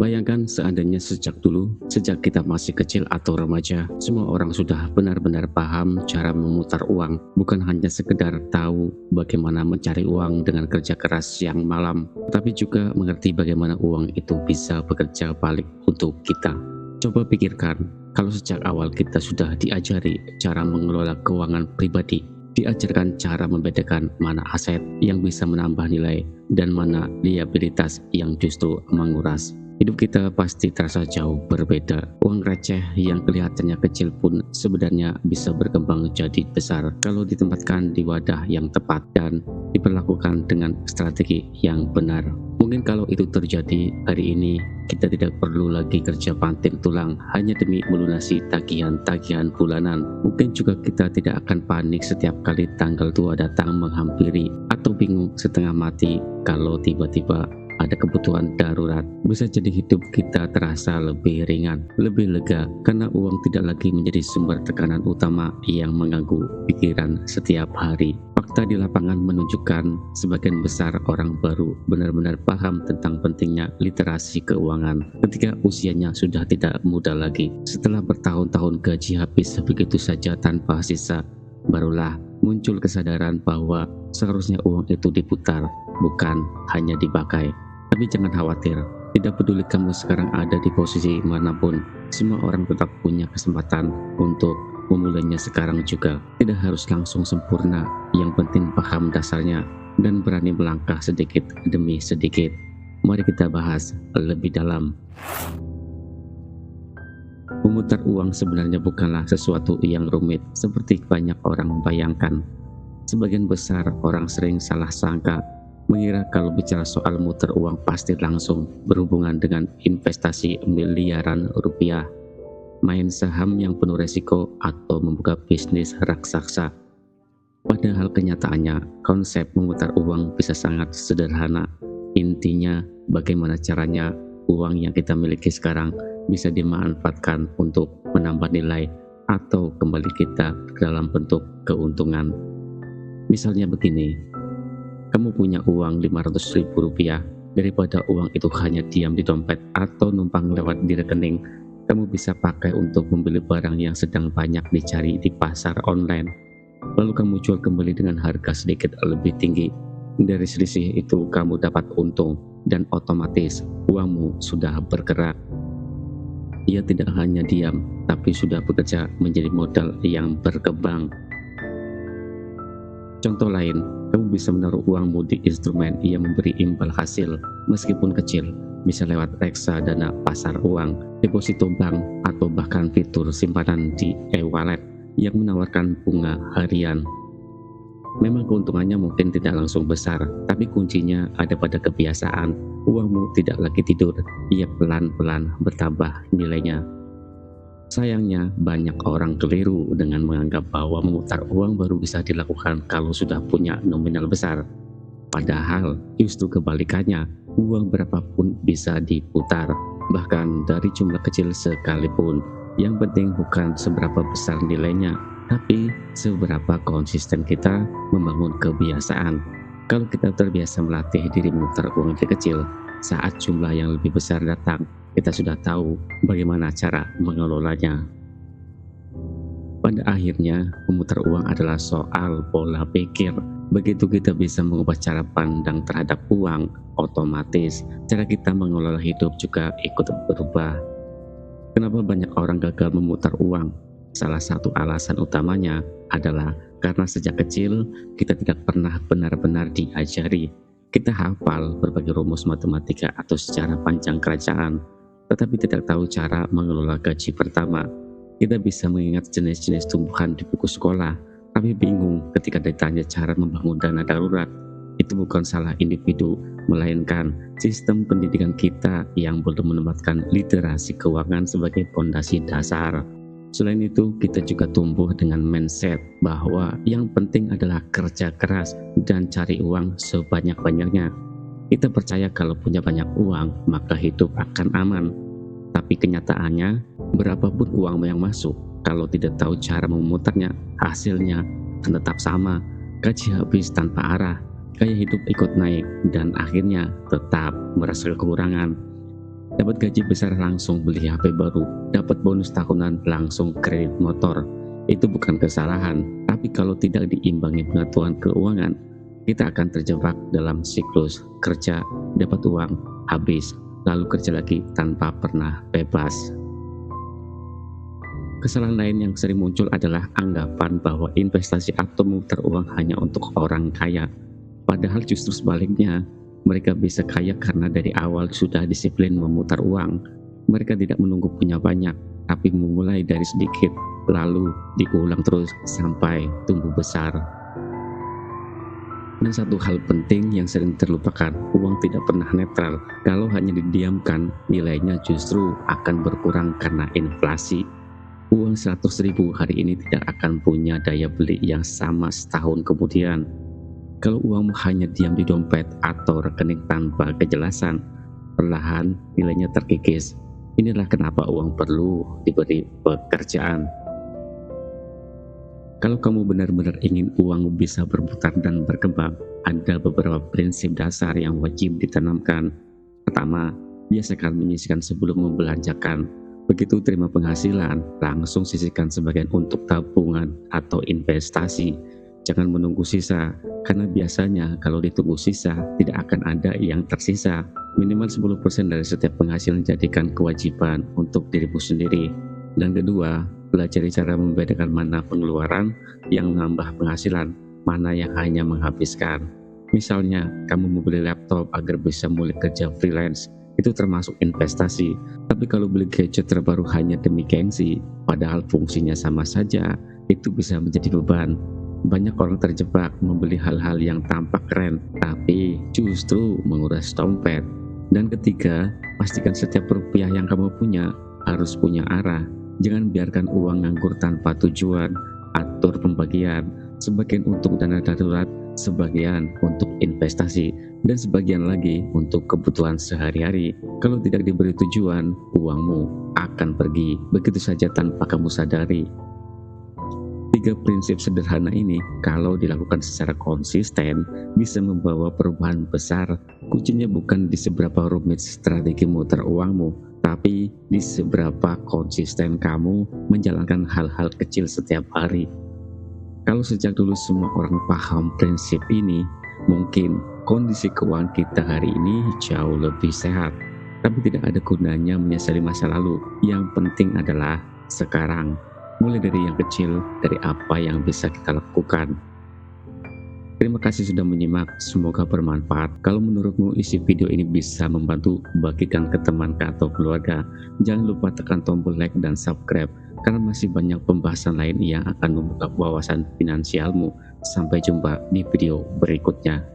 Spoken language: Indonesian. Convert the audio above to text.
Bayangkan seandainya sejak dulu, sejak kita masih kecil atau remaja, semua orang sudah benar-benar paham cara memutar uang, bukan hanya sekedar tahu bagaimana mencari uang dengan kerja keras siang malam, tapi juga mengerti bagaimana uang itu bisa bekerja balik untuk kita. Coba pikirkan, kalau sejak awal kita sudah diajari cara mengelola keuangan pribadi, diajarkan cara membedakan mana aset yang bisa menambah nilai dan mana liabilitas yang justru menguras. Hidup kita pasti terasa jauh berbeda. Uang receh yang kelihatannya kecil pun sebenarnya bisa berkembang jadi besar kalau ditempatkan di wadah yang tepat dan diperlakukan dengan strategi yang benar. Mungkin kalau itu terjadi hari ini, kita tidak perlu lagi kerja banting tulang hanya demi melunasi tagihan-tagihan bulanan. Mungkin juga kita tidak akan panik setiap kali tanggal tua datang menghampiri atau bingung setengah mati kalau tiba-tiba ada kebutuhan darurat. Bisa jadi hidup kita terasa lebih ringan, lebih lega, karena uang tidak lagi menjadi sumber tekanan utama yang mengganggu pikiran setiap hari. Fakta di lapangan menunjukkan sebagian besar orang baru benar-benar paham tentang pentingnya literasi keuangan ketika usianya sudah tidak muda lagi. Setelah bertahun-tahun gaji habis begitu saja tanpa sisa, barulah muncul kesadaran bahwa seharusnya uang itu diputar, bukan hanya dipakai. Tapi jangan khawatir, tidak peduli kamu sekarang ada di posisi manapun, semua orang tetap punya kesempatan untuk memulainya sekarang juga. Tidak harus langsung sempurna, yang penting paham dasarnya dan berani melangkah sedikit demi sedikit. Mari kita bahas lebih dalam. Memutar uang sebenarnya bukanlah sesuatu yang rumit seperti banyak orang bayangkan. Sebagian besar orang sering salah sangka, mengira kalau bicara soal muter uang pasti langsung berhubungan dengan investasi miliaran rupiah, main saham yang penuh resiko, atau membuka bisnis raksasa. Padahal kenyataannya, konsep memutar uang bisa sangat sederhana. Intinya, bagaimana caranya uang yang kita miliki sekarang bisa dimanfaatkan untuk menambah nilai atau kembali kita dalam bentuk keuntungan. Misalnya begini, kamu punya uang Rp500.000, daripada uang itu hanya diam di dompet atau numpang lewat di rekening, kamu bisa pakai untuk membeli barang yang sedang banyak dicari di pasar online. Lalu kamu jual kembali dengan harga sedikit lebih tinggi. Dari selisih itu kamu dapat untung dan otomatis uangmu sudah bergerak. Ia tidak hanya diam, tapi sudah bekerja menjadi modal yang berkembang. Contoh lain, kamu bisa menaruh uangmu di instrumen yang memberi imbal hasil meskipun kecil, bisa lewat reksadana pasar uang, deposito bank, atau bahkan fitur simpanan di e-wallet yang menawarkan bunga harian. Memang keuntungannya mungkin tidak langsung besar, tapi kuncinya ada pada kebiasaan. Uangmu tidak lagi tidur, ia pelan-pelan bertambah nilainya. Sayangnya, banyak orang keliru dengan menganggap bahwa memutar uang baru bisa dilakukan kalau sudah punya nominal besar. Padahal, justru kebalikannya, uang berapapun bisa diputar, bahkan dari jumlah kecil sekalipun. Yang penting bukan seberapa besar nilainya, tapi seberapa konsisten kita membangun kebiasaan. Kalau kita terbiasa melatih diri memutar uang yang kecil, saat jumlah yang lebih besar datang, kita sudah tahu bagaimana cara mengelolanya. Pada akhirnya, memutar uang adalah soal pola pikir. Begitu kita bisa mengubah cara pandang terhadap uang, otomatis cara kita mengelola hidup juga ikut berubah. Kenapa banyak orang gagal memutar uang? Salah satu alasan utamanya adalah karena sejak kecil kita tidak pernah benar-benar diajari. Kita hafal berbagai rumus matematika atau sejarah panjang kerajaan, tetapi tidak tahu cara mengelola gaji pertama. Kita bisa mengingat jenis-jenis tumbuhan di buku sekolah, tapi bingung ketika ditanya cara membangun dana darurat. Itu bukan salah individu, melainkan sistem pendidikan kita yang belum menempatkan literasi keuangan sebagai fondasi dasar. Selain itu, kita juga tumbuh dengan mindset bahwa yang penting adalah kerja keras dan cari uang sebanyak-banyaknya. Kita percaya kalau punya banyak uang, maka hidup akan aman. Tapi kenyataannya, berapapun uang yang masuk, kalau tidak tahu cara memutarnya, hasilnya akan tetap sama. Gaji habis tanpa arah, gaya hidup ikut naik, dan akhirnya tetap merasa kekurangan. Dapat gaji besar langsung beli HP baru, dapat bonus tahunan langsung kredit motor. Itu bukan kesalahan, tapi kalau tidak diimbangi pengetahuan keuangan, kita akan terjebak dalam siklus kerja, dapat uang, habis, lalu kerja lagi tanpa pernah bebas. Kesalahan lain yang sering muncul adalah anggapan bahwa investasi atau memutar uang hanya untuk orang kaya. Padahal justru sebaliknya, mereka bisa kaya karena dari awal sudah disiplin memutar uang. Mereka tidak menunggu punya banyak, tapi memulai dari sedikit, lalu diulang terus sampai tumbuh besar. Dan satu hal penting yang sering terlupakan, uang tidak pernah netral. Kalau hanya didiamkan, nilainya justru akan berkurang karena inflasi. Uang 100.000 hari ini tidak akan punya daya beli yang sama setahun kemudian. Kalau uangmu hanya diam di dompet atau rekening tanpa kejelasan, perlahan nilainya terkikis. Inilah kenapa uang perlu diberi pekerjaan. Kalau kamu benar-benar ingin uangmu bisa berputar dan berkembang, ada beberapa prinsip dasar yang wajib ditanamkan. Pertama, biasakan menyisihkan sebelum membelanjakan. Begitu terima penghasilan, langsung sisihkan sebagian untuk tabungan atau investasi. Jangan menunggu sisa, karena biasanya kalau ditunggu sisa, tidak akan ada yang tersisa. Minimal 10% dari setiap penghasilan jadikan kewajiban untuk dirimu sendiri. Dan kedua, pelajari cara membedakan mana pengeluaran yang menambah penghasilan, mana yang hanya menghabiskan. Misalnya, kamu membeli laptop agar bisa mulai kerja freelance, itu termasuk investasi. Tapi kalau beli gadget terbaru hanya demi gengsi, padahal fungsinya sama saja, itu bisa menjadi beban. Banyak orang terjebak membeli hal-hal yang tampak keren, tapi justru menguras dompet. Dan ketiga, pastikan setiap rupiah yang kamu punya harus punya arah. Jangan biarkan uang nganggur tanpa tujuan. Atur pembagian, sebagian untuk dana darurat, sebagian untuk investasi, dan sebagian lagi untuk kebutuhan sehari-hari. Kalau tidak diberi tujuan, uangmu akan pergi begitu saja tanpa kamu sadari. 3 prinsip sederhana ini, kalau dilakukan secara konsisten, bisa membawa perubahan besar. Kuncinya bukan di seberapa rumit strategi muter uangmu, tapi di seberapa konsisten kamu menjalankan hal-hal kecil setiap hari. Kalau sejak dulu semua orang paham prinsip ini, mungkin kondisi keuangan kita hari ini jauh lebih sehat. Tapi tidak ada gunanya menyesali masa lalu. Yang penting adalah sekarang. Mulai dari yang kecil, dari apa yang bisa kita lakukan. Terima kasih sudah menyimak, semoga bermanfaat. Kalau menurutmu isi video ini bisa membantu, bagikan ke teman atau keluarga. Jangan lupa tekan tombol like dan subscribe, karena masih banyak pembahasan lain yang akan membuka wawasan finansialmu. Sampai jumpa di video berikutnya.